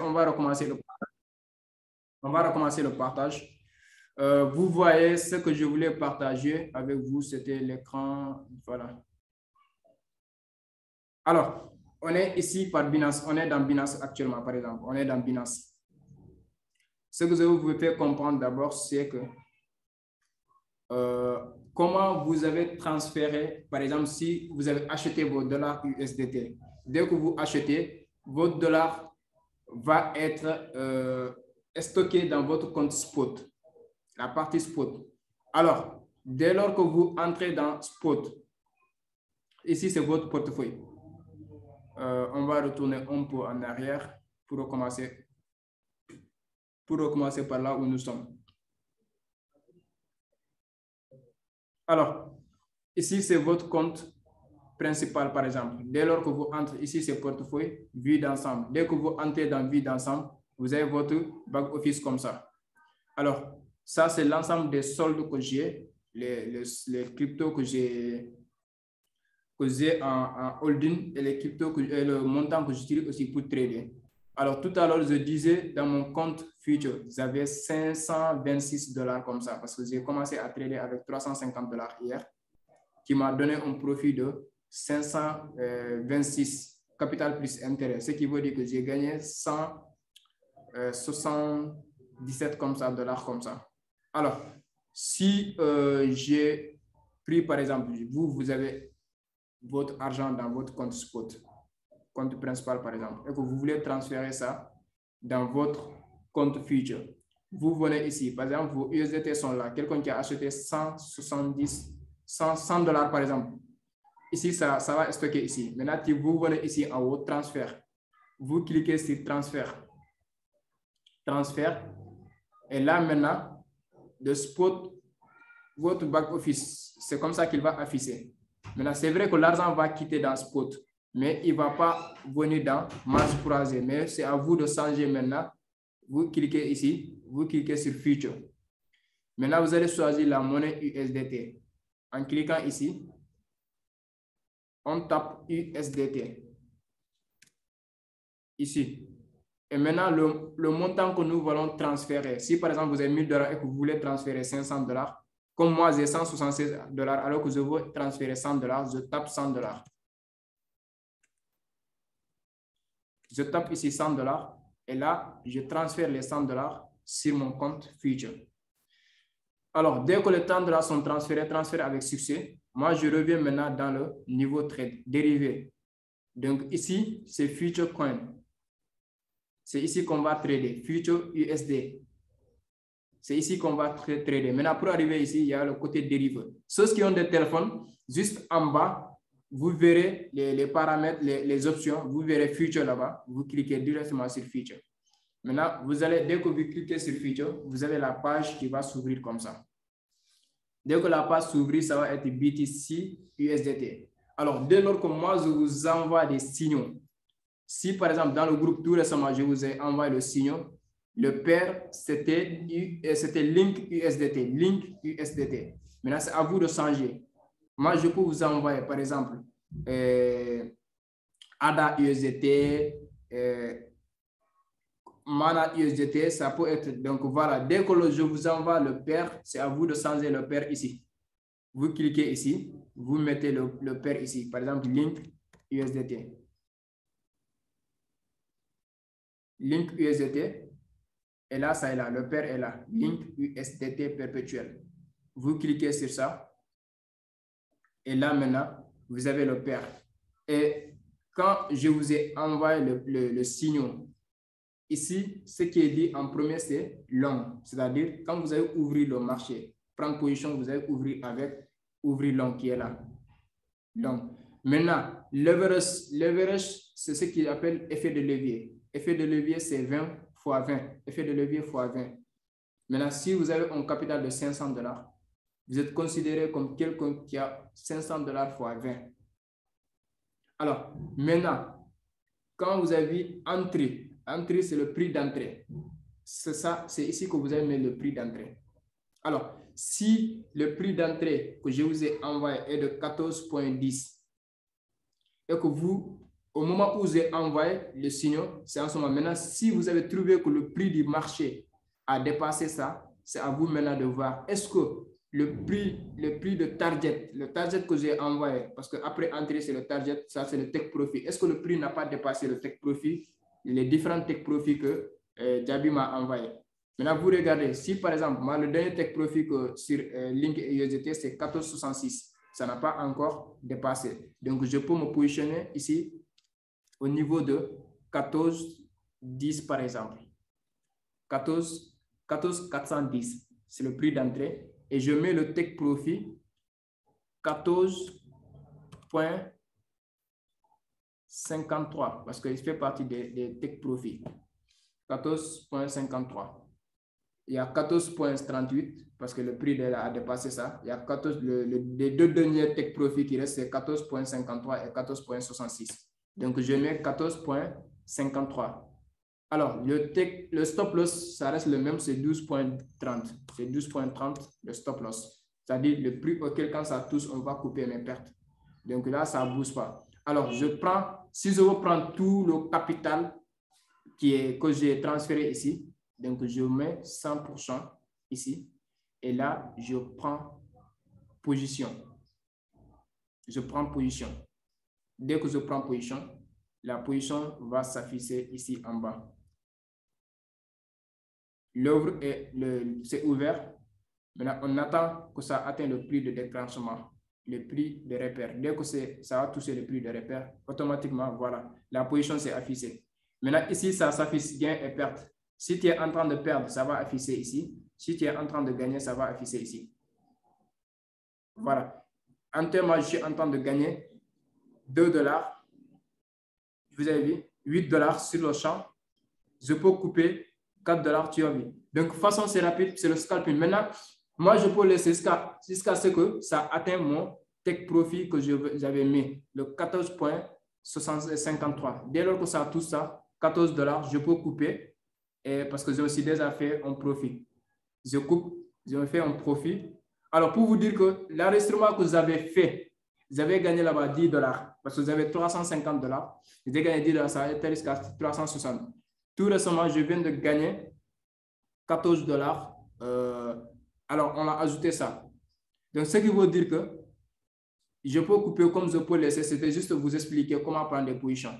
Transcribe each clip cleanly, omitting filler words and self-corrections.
on va recommencer le partage. On va recommencer le partage. Vous voyez ce que je voulais partager avec vous, c'était l'écran. Voilà. Alors, on est ici par Binance. On est dans Binance actuellement, par exemple. On est dans Binance. Ce que je vous faire comprendre d'abord, c'est que comment vous avez transféré, par exemple, si vous avez acheté vos dollars USDT, dès que vous achetez, votre dollar va être stocké dans votre compte spot, la partie spot. Alors, dès lors que vous entrez dans spot, ici c'est votre portefeuille. On va retourner un peu en arrière pour recommencer par là où nous sommes. Alors, ici, c'est votre compte principal, par exemple. Dès lors que vous entrez, ici, c'est portefeuille, vue d'ensemble. Dès que vous entrez dans vue d'ensemble, vous avez votre back office comme ça. Alors, ça, c'est l'ensemble des soldes que j'ai, les cryptos que j'ai en holding et les cryptos et le montant que j'utilise aussi pour trader. Alors, tout à l'heure, je disais dans mon compte future, j'avais 526 dollars comme ça parce que j'ai commencé à trader avec 350 dollars hier, qui m'a donné un profit de 526 capital plus intérêt, ce qui veut dire que j'ai gagné 177 comme ça, dollars comme ça. Alors, si j'ai pris, par exemple, vous avez votre argent dans votre compte spot, compte principal par exemple, et que vous voulez transférer ça dans votre compte future, vous venez ici, par exemple, vos USDT sont là, quelqu'un qui a acheté 100 dollars par exemple, ici ça va stocker ici. Maintenant, vous venez ici en haut, transfert, vous cliquez sur transfert, et là maintenant, de spot, votre back office, c'est comme ça qu'il va afficher. Maintenant, c'est vrai que l'argent va quitter dans spot, mais il ne va pas venir dans marge croisée. Mais c'est à vous de changer maintenant. Vous cliquez ici, vous cliquez sur Future. Maintenant, vous allez choisir la monnaie USDT. En cliquant ici, on tape USDT. Ici. Et maintenant, le montant que nous voulons transférer, si par exemple vous avez 1000 dollars et que vous voulez transférer 500 dollars, comme moi j'ai 176 dollars alors que je veux transférer 100 dollars, je tape 100 dollars. Je tape ici 100 dollars et là, je transfère les 100 dollars sur mon compte future. Alors, dès que les 100 dollars sont transférés avec succès, moi, je reviens maintenant dans le niveau trade dérivé. Donc, ici, c'est Future Coin. C'est ici qu'on va trader, Future USD. C'est ici qu'on va trader. Maintenant, pour arriver ici, il y a le côté dérivé. Ceux qui ont des téléphones, juste en bas, vous verrez les paramètres, les options. Vous verrez Future là-bas. Vous cliquez directement sur Future. Maintenant, dès que vous cliquez sur Future, vous avez la page qui va s'ouvrir comme ça. Dès que la page s'ouvre, ça va être BTC USDT. Alors, dès lors que moi, je vous envoie des signaux, si par exemple, dans le groupe tout récemment, je vous ai envoyé le signal, le pair, c'était Link USDT. Link USDT. Maintenant, c'est à vous de changer. Moi, je peux vous envoyer, par exemple, ADA USDT, Mana USDT, ça peut être. Donc, voilà, dès que je vous envoie le pair, c'est à vous de changer le pair ici. Vous cliquez ici, vous mettez le pair ici. Par exemple, Link USDT. Link USDT. Et là, ça est là. Le pair est là. Link USDT perpétuel. Vous cliquez sur ça. Et là, maintenant, vous avez le pair. Et quand je vous ai envoyé le signal, ici, ce qui est dit en premier, c'est long. C'est-à-dire, quand vous allez ouvrir le marché, prendre position, vous allez ouvrir avec ouvrir long qui est là. Long. Maintenant, leverage, c'est ce qu'il appelle effet de levier. Effet de levier, c'est 20 fois 20. Effet de levier fois 20. Maintenant, si vous avez un capital de 500 dollars, vous êtes considéré comme quelqu'un qui a 500 dollars fois 20. Alors, maintenant, quand vous avez entrée, c'est le prix d'entrée. C'est ça, c'est ici que vous allez mettre le prix d'entrée. Alors, si le prix d'entrée que je vous ai envoyé est de 14,10 et que vous Au moment où j'ai envoyé le signal, c'est en ce moment. Maintenant, si vous avez trouvé que le prix du marché a dépassé ça, c'est à vous maintenant de voir est-ce que le prix de target, le target que j'ai envoyé, parce qu'après entrée, c'est le target, ça c'est le take profit. Est-ce que le prix n'a pas dépassé le take profit, les différents take profit que Jabi m'a envoyé? Maintenant, vous regardez, si par exemple, moi, le dernier take profit que sur Link et USDT, c'est 14,66. Ça n'a pas encore dépassé. Donc, je peux me positionner ici au niveau de 14,10 par exemple. 14,410, c'est le prix d'entrée. Et je mets le take profit 14,53 parce qu'il fait partie des take profit. 14,53. Il y a 14,38 parce que le prix a dépassé ça. Il y a 14, les deux derniers take profit qui restent, c'est 14,53 et 14,66. Donc, je mets 14,53. Alors, le stop loss, ça reste le même, c'est 12,30. C'est 12,30 le stop loss. C'est-à-dire le prix auquel, quand ça touche, on va couper mes pertes. Donc là, ça ne bouge pas. Alors, si je veux prendre tout le capital que j'ai transféré ici, donc je mets 100% ici. Et là, je prends position. Je prends position. Dès que je prends position, la position va s'afficher ici en bas. L'œuvre c'est ouvert. Maintenant, on attend que ça atteigne le prix de déclenchement, le prix de repère. Dès que ça va toucher le prix de repère, automatiquement, voilà, la position s'est affichée. Maintenant, ici, ça s'affiche gain et perte. Si tu es en train de perdre, ça va afficher ici. Si tu es en train de gagner, ça va afficher ici. Voilà. En termes, je suis en train de gagner 2 dollars. Vous avez vu, 8 dollars sur le champ. Je peux couper 4 dollars, tu as vu. Donc, de toute façon, c'est rapide, c'est le scalping. Maintenant, moi, je peux laisser jusqu'à ce que ça atteigne mon take profit que j'avais mis, le 14,53. Dès lors que ça touche ça, 14 dollars, je peux couper parce que j'ai aussi déjà fait un profit. Je coupe, je me fais un profit. Alors, pour vous dire que l'enregistrement que vous avez fait, vous avez gagné là-bas 10 dollars parce que vous avez 350 dollars. Vous avez gagné 10 dollars, ça a été jusqu'à 360. Tout récemment, je viens de gagner 14 dollars. Alors, on a ajouté ça. Donc, ce qui veut dire que je peux couper comme je peux laisser. C'était juste vous expliquer comment prendre des positions.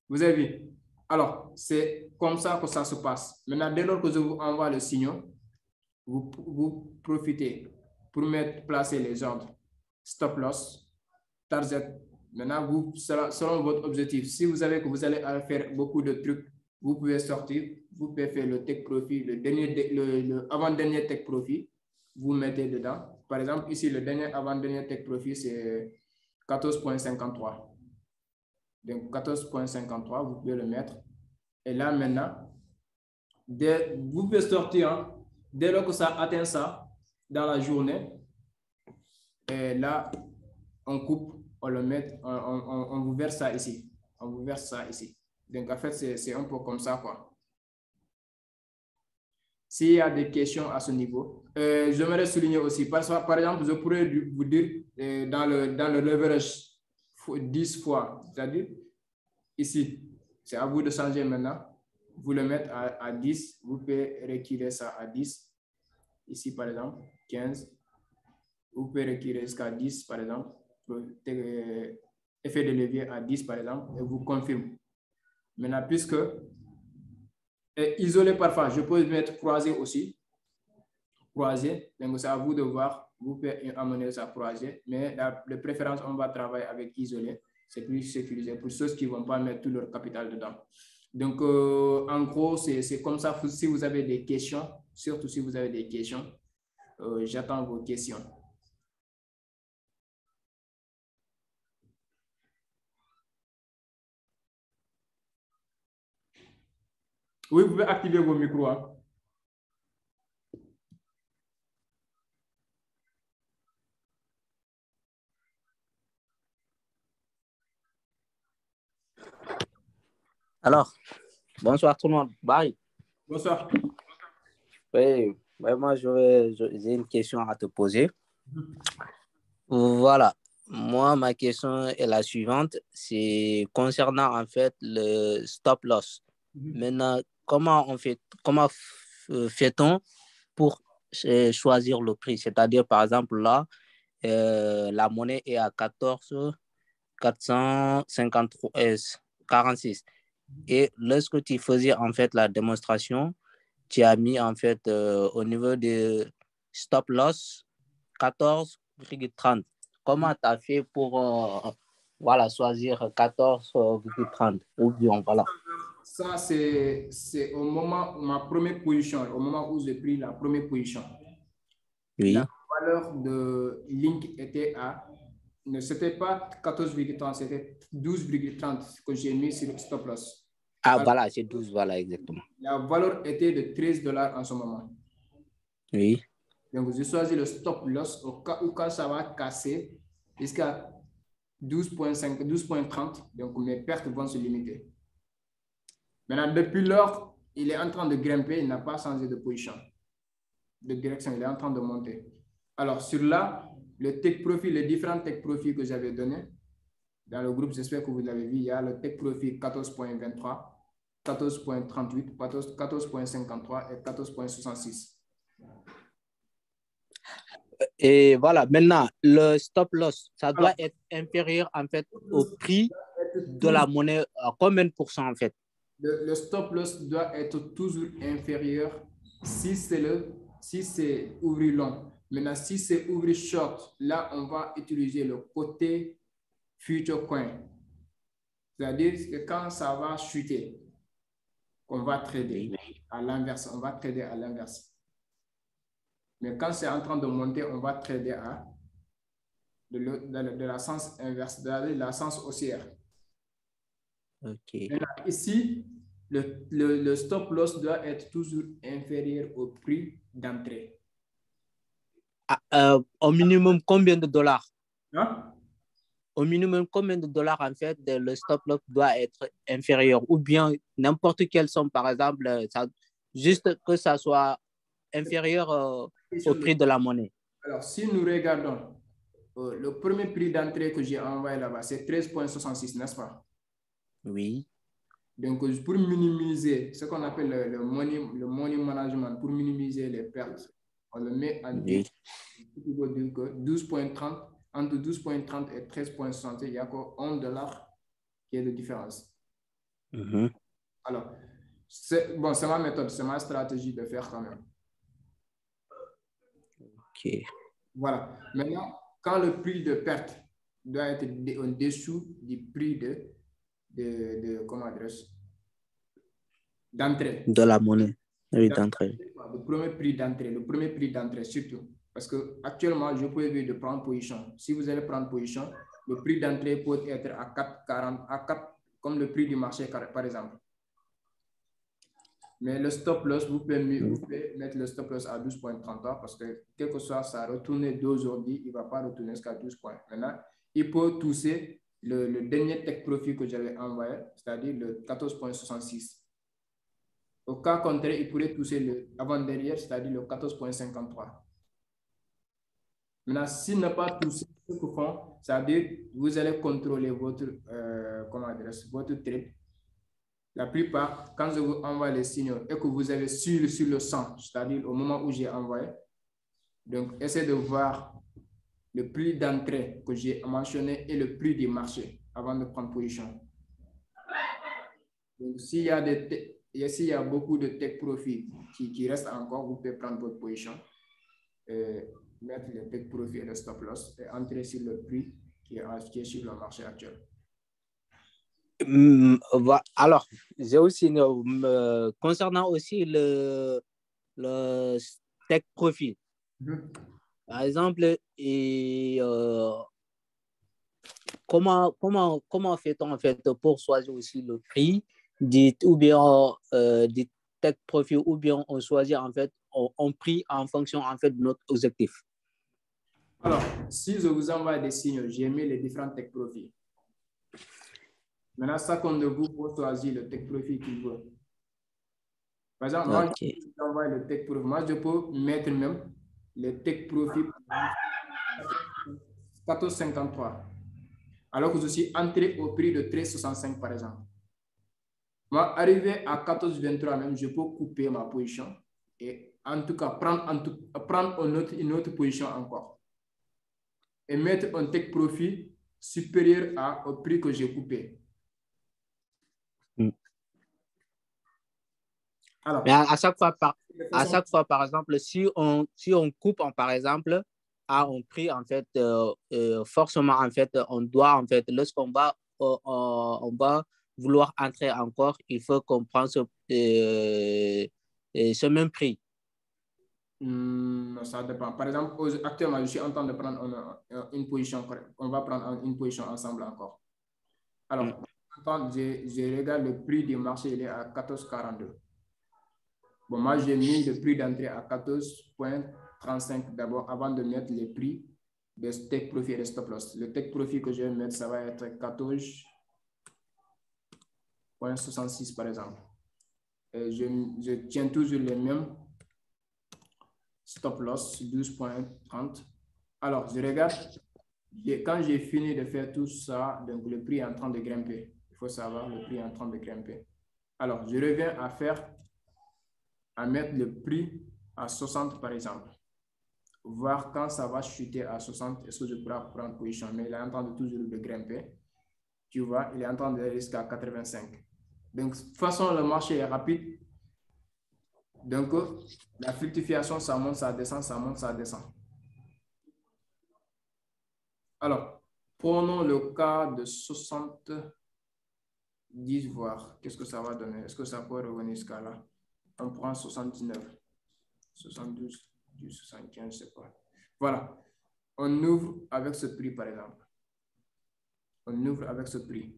Vous avez vu? Alors, c'est comme ça que ça se passe. Maintenant, dès lors que je vous envoie le signal, vous profitez pour placer les ordres stop loss, target. Maintenant, selon votre objectif, si vous savez que vous allez faire beaucoup de trucs, vous pouvez sortir, vous pouvez faire le take profit, le avant-dernier take profit, vous mettez dedans. Par exemple, ici, le avant-dernier take profit, c'est 14,53. Donc, 14,53, vous pouvez le mettre. Et là, maintenant, vous pouvez sortir, hein, dès lors que ça atteint ça dans la journée. Et là, on coupe, on le met, on vous verse ça ici. On vous verse ça ici. Donc, en fait, c'est un peu comme ça, quoi. S'il y a des questions à ce niveau, j'aimerais souligner aussi, par exemple, je pourrais vous dire dans le leverage 10 fois, c'est-à-dire ici, c'est à vous de changer maintenant. Vous le mettez à 10, vous pouvez retirer ça à 10. Ici, par exemple, 15. Vous pouvez retirer jusqu'à 10, par exemple. Effet de levier à 10, par exemple, et vous confirmez. Maintenant, puisque isolé parfois, je peux mettre croisé aussi. Croisé, donc c'est à vous de voir. Vous pouvez amener ça croisé, mais de préférence, on va travailler avec isolé. C'est plus sécurisé pour ceux qui ne vont pas mettre tout leur capital dedans. Donc, en gros, c'est comme ça. Si vous avez des questions, surtout si vous avez des questions, j'attends vos questions. Oui, vous pouvez activer vos micros. Hein. Alors, bonsoir tout le monde. Bye. Bonsoir. Oui, moi j'ai une question à te poser. Voilà. Moi, ma question est la suivante. C'est concernant en fait le stop loss. Maintenant, comment fait-on pour choisir le prix? C'est-à-dire, par exemple, là, la monnaie est à 14 453 46. Et lorsque tu faisais en fait la démonstration, tu as mis en fait au niveau de stop loss 14,30. Comment tu as fait pour voilà, choisir 14,30 ou bien voilà. Ça, c'est au moment, ma première position, au moment où j'ai pris la première position. La Oui. valeur de Link était ne c'était pas 14,30, c'était 12,30 que j'ai mis sur le stop loss. Ah, Alors, voilà, c'est 12, voilà, exactement. la valeur était de $13 en ce moment. Oui. Donc, j'ai choisi le stop loss au cas où quand ça va casser jusqu'à 12,5, 12,30. Donc, mes pertes vont se limiter. Maintenant, depuis lors, il est en train de grimper, il n'a pas changé de position, de direction, il est en train de monter. Alors, sur là, le take profit, les différents take profits que j'avais donnés dans le groupe, j'espère que vous l'avez vu, il y a le take profit 14,23, 14,38, 14,53 et 14,66. Et voilà, maintenant, le stop loss, ça doit Alors, être inférieur en fait au prix de la monnaie à combien de pourcents en fait? Le stop loss doit être toujours inférieur si c'est ouvrir long. Maintenant, si c'est ouvrir short, là, on va utiliser le côté future coin. C'est-à-dire que quand ça va chuter, on va trader à l'inverse. On va trader à l'inverse. Mais quand c'est en train de monter, on va trader de la sens inverse, de la sens haussière. OK. Maintenant, ici, le stop loss doit être toujours inférieur au prix d'entrée. Au minimum, combien de dollars? Hein? Au minimum, combien de dollars, en fait, le stop loss doit être inférieur? Ou bien n'importe quelle somme, par exemple, juste que ça soit inférieur au prix de la monnaie. Alors, si nous regardons le premier prix d'entrée que j'ai envoyé là-bas, c'est 13,66, n'est-ce pas? Oui. Donc, pour minimiser ce qu'on appelle le money management, pour minimiser les pertes, on le met en Oui. 12,30, entre 12,30 et 13,60, il y a encore $1 qui est de différence. Alors, c'est ma méthode, c'est ma stratégie de faire quand même. OK. Voilà. Maintenant, quand le prix de perte doit être en dessous du prix comment adresse d'entrée. De la monnaie. Oui, d'entrée. Le premier prix d'entrée surtout. Parce que actuellement, je peux éviter de prendre position. Si vous allez prendre position, le prix d'entrée peut être à 4,40, à 4, comme le prix du marché, par exemple. Mais le stop loss, vous pouvez mettre le stop loss à 12,33 parce que quel que soit ça retourne d'aujourd'hui, il ne va pas retourner jusqu'à 12 points. Maintenant, il peut toucher le dernier take profit que j'avais envoyé, c'est-à-dire le 14,66. Au cas contraire, il pourrait toucher le avant-derrière, c'est-à-dire le 14,53. Maintenant, s'il n'a pas touché ce que font, c'est-à-dire vous allez contrôler votre, votre trade. La plupart, quand je vous envoie les signaux et que vous avez sur le 100, c'est-à-dire au moment où j'ai envoyé, donc essayez de voir le prix d'entrée que j'ai mentionné et le prix du marché avant de prendre position. Donc, s'il y a beaucoup de take profit qui restent encore, vous pouvez prendre votre position, mettre le take profit et le stop loss et entrer sur le prix qui est sur le marché actuel. Alors, j'ai aussi concernant aussi le take profit. Par exemple, comment fait-on en fait pour choisir aussi le prix ou bien du take profit ou bien on choisit en fait on prix en fonction en fait de notre objectif. Alors, si je vous envoie des signaux, j'ai mis les différents take profits. Maintenant, chacun de vous peut choisir le take profit qu'il veut. Par exemple, moi, je vous envoie le take profit. Moi, je peux mettre même le take profit 14,53. Alors que je suis entré au prix de 13,65 par exemple. Moi, arrivé à 14,23 même, je peux couper ma position et en tout cas prendre une autre position encore et mettre un take profit supérieur au prix que j'ai coupé. Alors, mais à chaque fois, par exemple, si on coupe, par exemple, à un prix, en fait, forcément, en fait, on doit, en fait, lorsqu'on va, on va vouloir entrer encore, il faut qu'on prenne ce même prix. Ça dépend. Par exemple, actuellement, je suis en train de prendre une position. On va prendre une position ensemble encore. Alors, je regarde le prix du marché, il est à 14,42. Bon, moi, j'ai mis le prix d'entrée à 14,35 d'abord avant de mettre les prix de take profit et de stop loss. Le take profit que je vais mettre, ça va être 14,66 par exemple. Et je tiens toujours les mêmes stop loss, 12,30. Alors, je regarde. Quand j'ai fini de faire tout ça, donc le prix est en train de grimper. Il faut savoir, le prix est en train de grimper. Alors, je reviens à mettre le prix à 60 par exemple. Voir quand ça va chuter à 60, est-ce que je pourrais prendre position. Mais il est en train de toujours de grimper. Tu vois, il est en train de risquer à 85. Donc, de toute façon, le marché est rapide. Donc, la fluctuation, ça monte, ça descend, ça monte, ça descend. Alors, prenons le cas de 70, voir qu'est-ce que ça va donner. Est-ce que ça peut revenir jusqu'à là? On prend 79, 72, 75, je ne sais pas. Voilà. On ouvre avec ce prix, par exemple. On ouvre avec ce prix.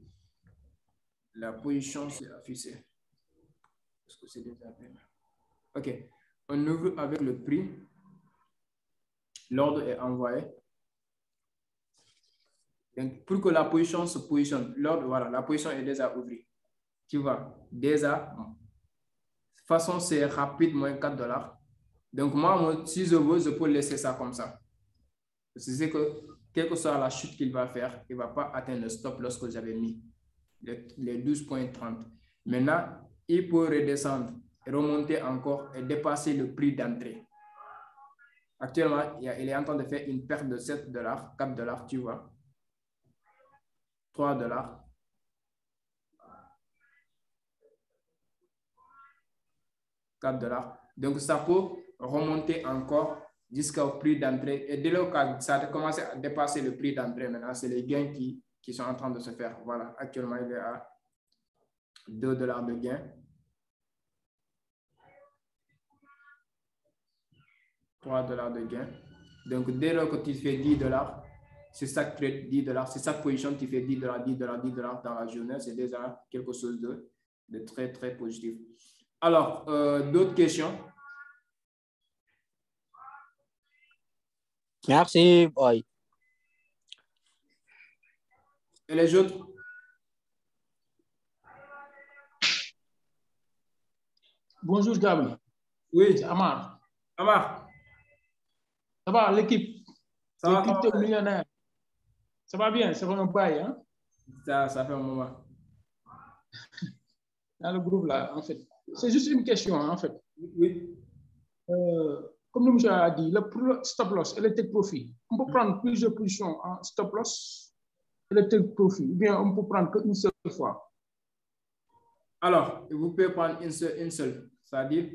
La position s'est affichée. Est-ce que c'est déjà bien? OK. On ouvre avec le prix. L'ordre est envoyé. Donc, pour que la position se positionne, l'ordre, voilà, la position est déjà ouverte. Tu vois, déjà, de toute façon, c'est rapide, moins 4 $. Donc, moi, si je veux, je peux laisser ça comme ça. C'est que, quelle que soit la chute qu'il va faire, il ne va pas atteindre le stop loss que j'avais mis, les 12,30. Maintenant, il peut redescendre, remonter encore et dépasser le prix d'entrée. Actuellement, il est en train de faire une perte de 7 $, 4 $, tu vois. 3 $. 4 $. Donc, ça peut remonter encore jusqu'au prix d'entrée. Et dès lors que ça a commencé à dépasser le prix d'entrée, maintenant, c'est les gains qui sont en train de se faire. Voilà, actuellement, il est à 2 $ de gain. 3 $ de gain. Donc, dès lors que tu fais 10 $, c'est ça que tu fais 10 $, c'est ça position, tu fais 10 $, 10 $, 10 $ dans la journée, c'est déjà quelque chose de très, très positif. Alors, d'autres questions? Merci, boy. Et les autres? Bonjour, Gabriel. Oui. C'est Amar. Amar. Ça va, l'équipe? Ça va, crypto millionnaire. Ça va bien, ça va un bail, hein? Ça fait un moment. Dans le groupe, là, en fait. C'est juste une question, en fait. Oui. Comme le monsieur a dit, le stop loss et le take profit, on peut prendre plusieurs positions en stop loss et le take profit, ou bien on peut prendre qu'une seule fois. Alors, vous pouvez prendre une seule. C'est-à-dire,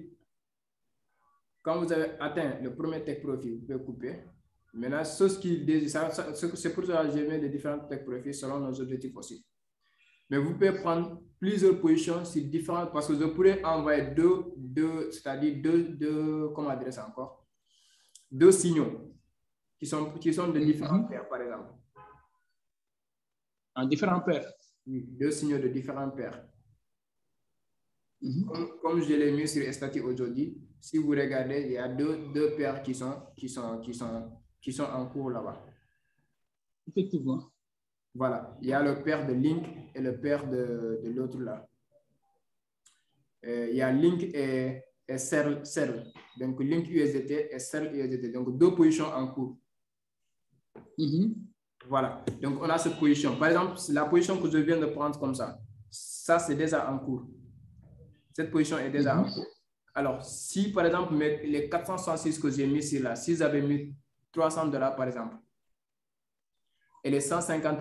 quand vous avez atteint le premier take profit, vous pouvez couper. Maintenant, c'est pour ça que j'ai mis des différents take profits selon nos objectifs aussi. Mais vous pouvez prendre plusieurs positions sur différentes, parce que je pourrais envoyer c'est-à-dire comment dire ça encore? Deux signaux qui sont de différentes paires, par exemple. En différents paires? Oui, deux signaux de différentes paires. Comme je l'ai mis sur Estati aujourd'hui, si vous regardez, il y a deux paires qui sont en cours là-bas. Effectivement. Voilà, il y a le paire de Link et le paire de l'autre là. Il y a Link et CERL. Donc Link USDT et CERL USDT. Donc deux positions en cours. Voilà. Donc, on a cette position. Par exemple, la position que je viens de prendre comme ça, c'est déjà en cours. Cette position est déjà en cours. Alors, si par exemple, les 466 que j'ai mis ici là, si j'avais mis $300 par exemple, et les 150